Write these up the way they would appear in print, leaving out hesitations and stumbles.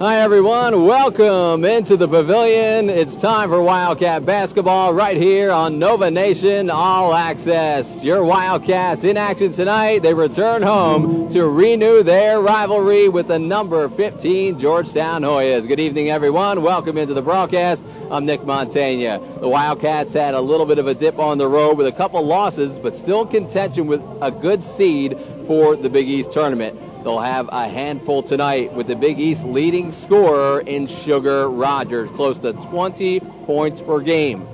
Hi everyone, welcome into the pavilion. It's time for Wildcat basketball right here on Nova Nation All Access. Your Wildcats in action tonight. They return home to renew their rivalry with the number 15 Georgetown Hoyas. Good evening everyone, welcome into the broadcast. I'm Nick Mantegna. The Wildcats had a little bit of a dip on the road with a couple losses, but still in contention with a good seed for the Big East tournament. They'll have a handful tonight with the Big East leading scorer in Sugar Rogers, close to 20 points per game.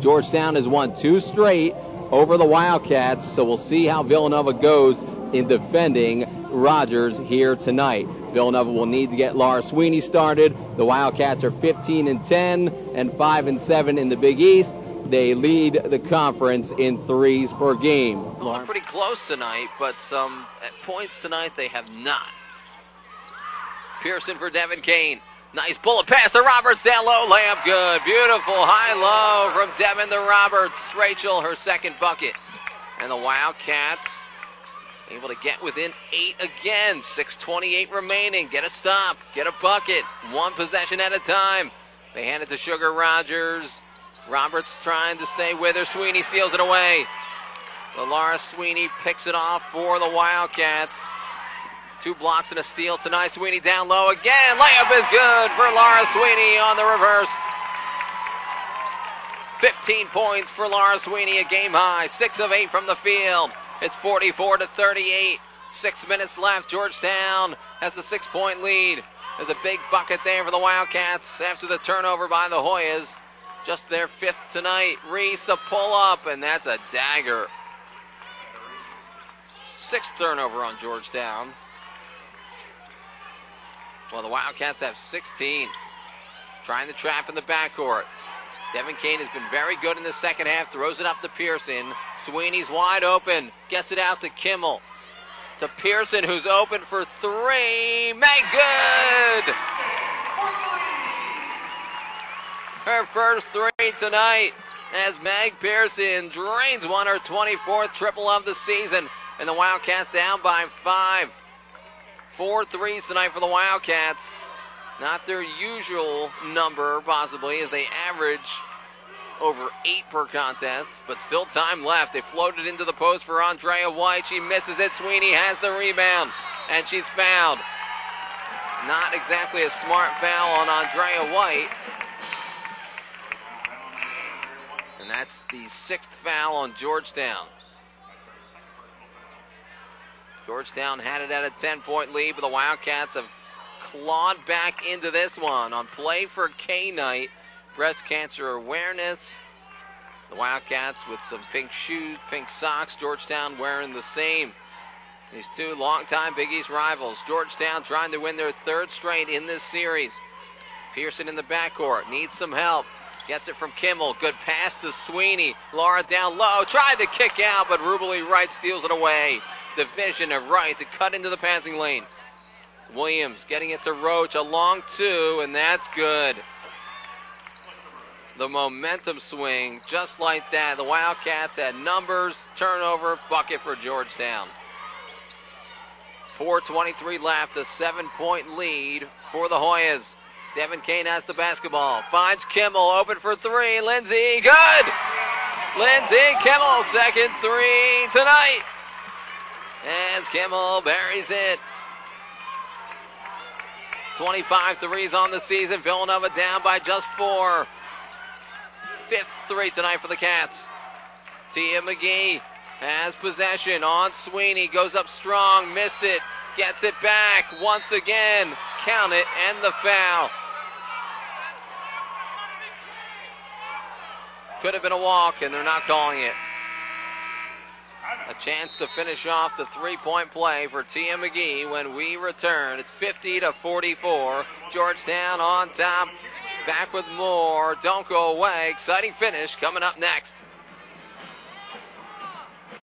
Georgetown has won 2 straight over the Wildcats, so we'll see how Villanova goes in defending Rogers here tonight. Villanova will need to get Laura Sweeney started. The Wildcats are 15-10 and 5-7 in the Big East. They lead the conference in threes per game. Well, pretty close tonight, but some at points tonight they have not. Pearson for Devin Kane. Nice bullet pass to Roberts, down low, layup good. Beautiful high-low from Devin to Roberts. Rachel, her second bucket. And the Wildcats able to get within 8 again. 6:28 remaining. Get a stop, get a bucket. One possession at a time. They hand it to Sugar Rogers. Roberts trying to stay with her. Sweeney steals it away. Laura Sweeney picks it off for the Wildcats. 2 blocks and a steal tonight. Sweeney down low again. Layup is good for Laura Sweeney on the reverse. 15 points for Laura Sweeney, a game high. 6 of 8 from the field. It's 44-38. 6 minutes left. Georgetown has a 6-point lead. There's a big bucket there for the Wildcats after the turnover by the Hoyas. Just their 5th tonight. Reese, a pull-up, and that's a dagger. 6th turnover on Georgetown. Well, the Wildcats have 16. Trying the trap in the backcourt. Devin Kane has been very good in the second half. Throws it up to Pearson. Sweeney's wide open. Gets it out to Kimmel. To Pearson, who's open for 3. Make good! Her first 3 tonight as Meg Pearson drains one, her 24th triple of the season. And the Wildcats down by 5. 4 threes tonight for the Wildcats. Not their usual number, possibly, as they average over 8 per contest. But still time left. They floated into the post for Andrea White. She misses it. Sweeney has the rebound. And she's fouled. Not exactly a smart foul on Andrea White. And that's the 6th foul on Georgetown. Georgetown had it at a 10-point lead, but the Wildcats have clawed back into this one on Play for K Night. Breast cancer awareness. The Wildcats with some pink shoes, pink socks. Georgetown wearing the same. These 2 longtime Big East rivals. Georgetown trying to win their 3rd straight in this series. Pearson in the backcourt. Needs some help. Gets it from Kimmel. Good pass to Sweeney. Laura down low. Tried to kick out, but Rubelee Wright steals it away. The vision of Wright to cut into the passing lane. Williams getting it to Roach. A long 2, and that's good. The momentum swing, just like that. The Wildcats had numbers, turnover, bucket for Georgetown. 4:23 left, a 7-point lead for the Hoyas. Devin Kane has the basketball. Finds Kimmel, open for 3. Lindsay, good! Lindsay Kimmel, second 3 tonight. As Kimmel buries it. 25 threes on the season. Villanova down by just 4. 5th 3 tonight for the Cats. Tia McGee has possession on Sweeney. Goes up strong, missed it. Gets it back once again. Count it, and the foul. Could have been a walk, and they're not calling it. A chance to finish off the 3-point play for Tia McGee when we return. It's 50-44. Georgetown on top. Back with more. Don't go away. Exciting finish coming up next.